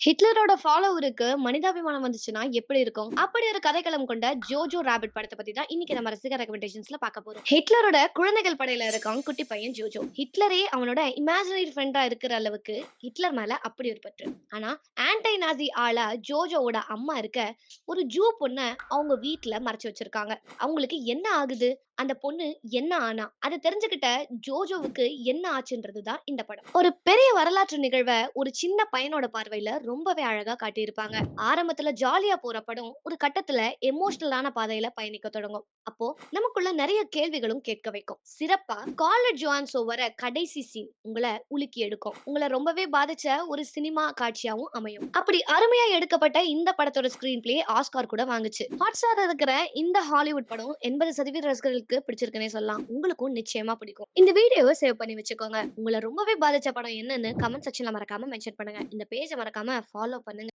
ஹிட்லரோட ஃபாலோவருக்கு மனிதாபிமானம் வந்துச்சுன்னா எப்படி இருக்கும்? அப்படி ஒரு கதைக்களம் கொண்ட ஜோஜோ ராபிட் படத்த பத்தி தான் இன்னைக்கு நம்ம ரசிகர் ரெக்கமெண்டேஷன்ஸ்ல பார்க்க போறோம். ஹிட்லரோட குழந்தைகள் படையில இருக்கான் குட்டி பையன் ஜோஜோ. ஹிட்லரே அவனோட இமேஜினரி ஃப்ரெண்டா இருக்கிற அளவுக்கு ஹிட்லர் மேல அப்படி ஒரு பற்று. ஆனா ஆன்டி நாசி ஆளா ஜோஜோவோட அம்மா இருக்க ஒரு ஜூ பொண்ண அவங்க வீட்ல மறைச்சு வச்சிருக்காங்க. அவங்களுக்கு என்ன ஆகுது? அந்த பொண்ணு என்ன ஆனா? அத தெரிஞ்சுக்கிட்ட ஜோஜோவுக்கு என்ன ஆச்சுன்றது தான் இந்த படம். ஒரு பெரிய வரலாற்று நிகழ்வ ஒரு சின்ன பையனோட பார்வையில ரொம்பவே அழகா காட்டியிருப்பாங்க. ஆரம்பத்துல ஜாலியா போற படம் ஒரு கட்டத்துல எமோஷனலான பாதையில பயணிக்க தொடங்கும். அப்போ நமக்குள்ள நிறைய கேள்விகளும் கேட்க வைக்கும். சிறப்பா காலர் ஜோன்ஸோ வர கடைசி சீன் உங்களை உலுக்கி எடுக்கும். உங்களை ரொம்பவே பாதிச்ச ஒரு சினிமா காட்சியாவும் அமையும். அப்படி அருமையா எடுக்கப்பட்ட இந்த படத்தோட ஸ்கிரீன் பிளே ஆஸ்கார் கூட வாங்குச்சு. ஹாட்ஸ்டார் இருக்கிற இந்த ஹாலிவுட் படம் 80% ரசிகர்களுக்கு பிடிச்சிருக்குன்னே சொல்லலாம். உங்களுக்கும் நிச்சயமா பிடிக்கும். இந்த வீடியோவை சேவ் பண்ணி வச்சுக்கோங்க. உங்களை ரொம்பவே பாதிச்ச படம் என்னன்னு கமெண்ட் செக்ஷன்ல மறக்காம மென்ஷன் பண்ணுங்க. இந்த பேஜை மறக்காம ஃபாலோ பண்ணுங்க.